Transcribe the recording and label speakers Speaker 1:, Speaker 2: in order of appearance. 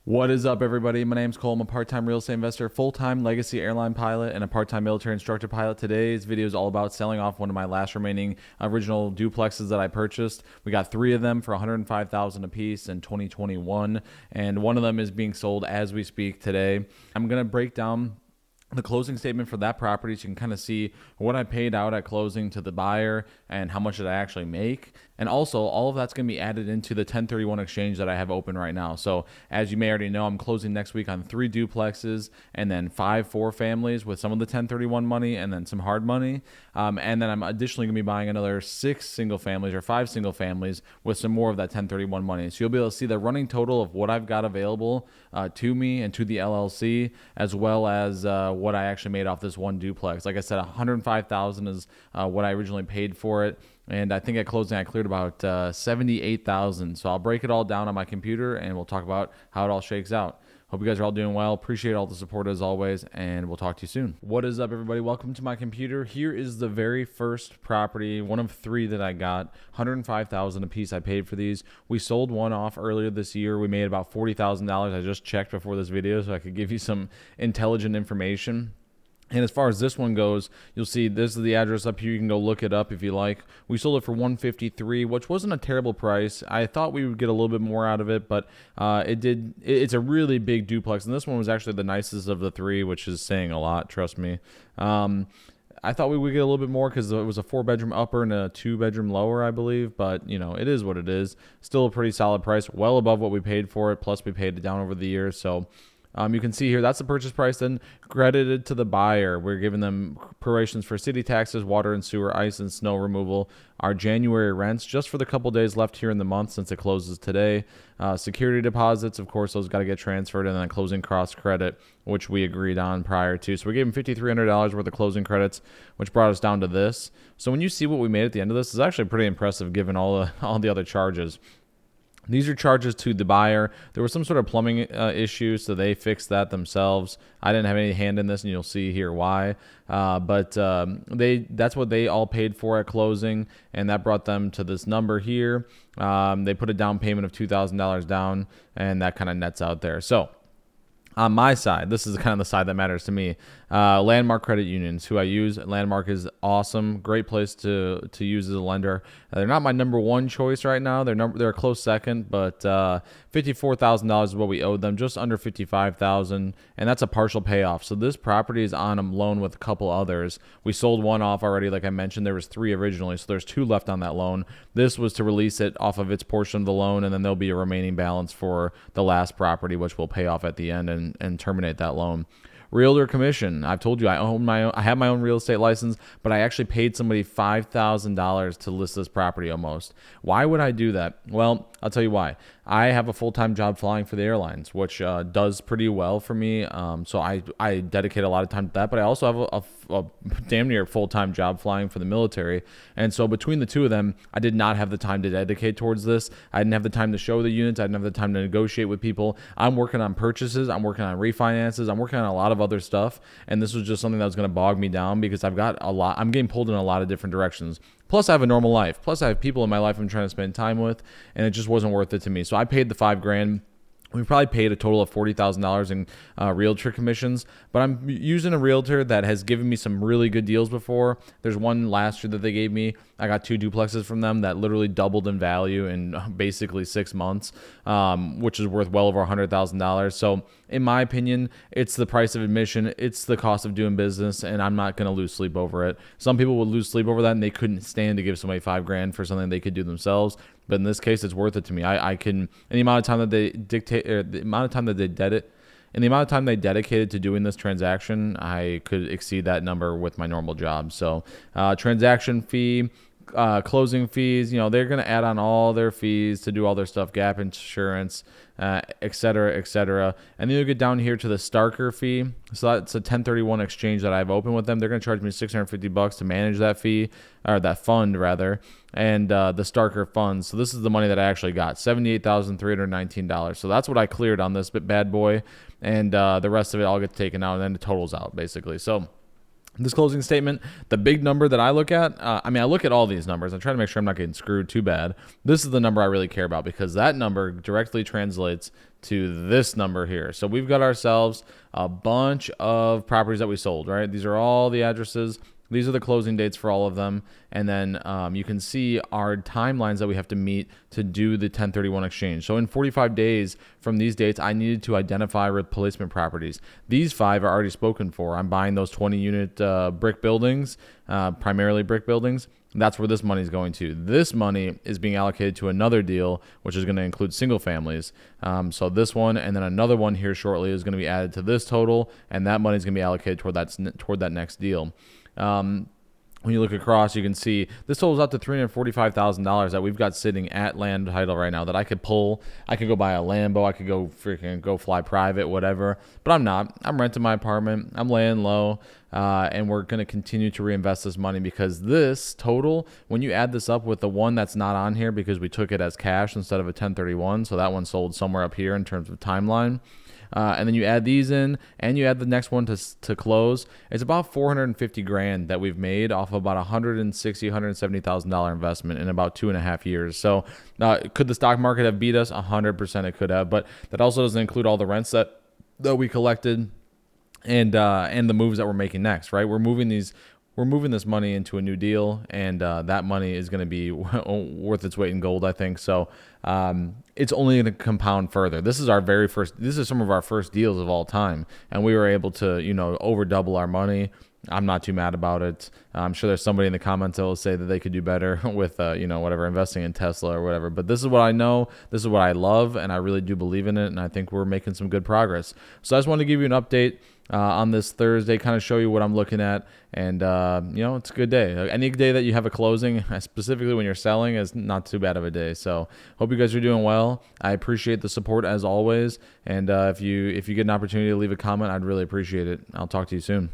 Speaker 1: What is up, everybody? My name's Cole. I'm a part-time real estate investor, full-time legacy airline pilot, and a part-time military instructor pilot. Today's video is all about selling off one of my last remaining original duplexes that I purchased. We got 3 of them for $105,000 a piece in 2021, and one of them is being sold as we speak today. I'm going to break down the closing statement for that property so you can kind of see what I paid out at closing to the buyer and how much did I actually make. And also, all of that's going to be added into the 1031 exchange that I have open right now. So as you may already know, I'm closing next week on 3 duplexes and then 5 4-families with some of the 1031 money and then some hard money. And then I'm additionally going to be buying another 6 single families or 5 single families with some more of that 1031 money. So you'll be able to see the running total of what I've got available to me and to the LLC, as well as what I actually made off this one duplex. Like I said, $105,000 is what I originally paid for it. And I think at closing, I cleared about $78,000. So I'll break it all down on my computer and we'll talk about how it all shakes out. Hope you guys are all doing well. Appreciate all the support as always, and we'll talk to you soon. What is up, everybody? Welcome to my computer. Here is the very first property, one of 3 that I got. $105,000 a piece I paid for these. We sold one off earlier this year. We made about $40,000. I just checked before this video so I could give you some intelligent information. And as far as this one goes, you'll see this is the address up here. You can go look it up if you like. We sold it for $153,000, which wasn't a terrible price. I thought we would get a little bit more out of it, but it did. It's a really big duplex, and this one was actually the nicest of the 3, which is saying a lot. Trust me. I thought we would get a little bit more because it was a 4-bedroom upper and a 2-bedroom lower, I believe. But, you know, it is what it is. Still a pretty solid price, well above what we paid for it. Plus, we paid it down over the years. So you can see here, that's the purchase price then credited to the buyer. We're giving them prorations for city taxes, water and sewer, ice and snow removal, our January rents just for the couple days left here in the month since it closes today. Security deposits, of course, those got to get transferred, and then closing cost credit, which we agreed on prior to. So we gave them $5,300 worth of closing credits, which brought us down to this. So when you see what we made at the end of this, it's actually pretty impressive given all the other charges. These are charges to the buyer. There was some sort of plumbing issue, so they fixed that themselves. I didn't have any hand in this, and you'll see here why. But that's what they all paid for at closing, and that brought them to this number here. They put a down payment of $2,000 down, and that kind of nets out there. So on my side, this is kind of the side that matters to me. Landmark Credit Unions, who I use. Landmark is awesome, great place to use as a lender. They're not my number 1 choice right now. They're a close second, but $54,000 is what we owed them, just under $55,000, and that's a partial payoff. So this property is on a loan with a couple others. We sold one off already, like I mentioned. There was 3 originally, so there's 2 left on that loan. This was to release it off of its portion of the loan, and then there'll be a remaining balance for the last property, which will pay off at the end and terminate that loan. Realtor commission. I've told you I have my own real estate license, but I actually paid somebody $5,000 to list this property almost. Why would I do that? Well, I'll tell you why. I have a full-time job flying for the airlines, which does pretty well for me. So I dedicate a lot of time to that, but I also have a damn near full-time job flying for the military. And so between the 2 of them, I did not have the time to dedicate towards this. I didn't have the time to show the units. I didn't have the time to negotiate with people. I'm working on purchases. I'm working on refinances. I'm working on a lot of other stuff. And this was just something that was going to bog me down because I've got a lot. I'm getting pulled in a lot of different directions. Plus, I have a normal life. Plus, I have people in my life I'm trying to spend time with, and it just wasn't worth it to me. So I paid the $5,000. We probably paid a total of $40,000 in realtor commissions, but I'm using a realtor that has given me some really good deals before. There's one last year that they gave me. I got 2 duplexes from them that literally doubled in value in basically 6 months, which is worth well over $100,000. So in my opinion, it's the price of admission. It's the cost of doing business, and I'm not going to lose sleep over it. Some people would lose sleep over that, and they couldn't stand to give somebody $5,000 for something they could do themselves. But in this case, it's worth it to me. I can, in the amount of time that they dictate, or the amount of time that they in the amount of time they dedicated to doing this transaction, I could exceed that number with my normal job. So, transaction fee, closing fees, they're going to add on all their fees to do all their stuff, gap insurance, et cetera, et cetera. And then you get down here to the Starker fee. So that's a 1031 exchange that I've opened with them. They're going to charge me $650 to manage that fee, or that fund rather, and the Starker funds. So this is the money that I actually got, $78,319. So that's what I cleared on this bad boy, and the rest of it all gets taken out, and then it totals out basically. So this closing statement, the big number that I look at, I look at all these numbers. I try to make sure I'm not getting screwed too bad. This is the number I really care about because that number directly translates to this number here. So we've got ourselves a bunch of properties that we sold, right? These are all the addresses. These are the closing dates for all of them. And then you can see our timelines that we have to meet to do the 1031 exchange. So in 45 days from these dates, I needed to identify replacement properties. These 5 are already spoken for. I'm buying those 20-unit brick buildings, primarily brick buildings. That's where this money is going to. This money is being allocated to another deal, which is going to include single families. So this one and then another one here shortly is going to be added to this total, and that money is going to be allocated toward that next deal. When you look across, you can see this totals out to $345,000 that we've got sitting at land title right now that I could pull. I could go buy a Lambo. I could go fly private, whatever. But I'm not. I'm renting my apartment. I'm laying low. And we're going to continue to reinvest this money because this total, when you add this up with the one that's not on here because we took it as cash instead of a 1031, so that one sold somewhere up here in terms of timeline. And then you add these in, and you add the next one to close. It's about $450,000 that we've made off of about $170,000 investment in about 2.5 years. So, could the stock market have beat us? 100% it could have, but that also doesn't include all the rents that we collected, and the moves that we're making next. Right, we're moving this money into a new deal, and that money is going to be worth its weight in gold, I think. So it's only going to compound further. This is some of our first deals of all time, and we were able to, over double our money. I'm not too mad about it. I'm sure there's somebody in the comments that will say that they could do better with, whatever, investing in Tesla or whatever. But this is what I know. This is what I love, and I really do believe in it, and I think we're making some good progress. So I just wanted to give you an update on this Thursday, kind of show you what I'm looking at, and it's a good day. Any day that you have a closing, specifically when you're selling, is not too bad of a day. So hope you guys are doing well. I appreciate the support as always, and if you get an opportunity to leave a comment, I'd really appreciate it. I'll talk to you soon.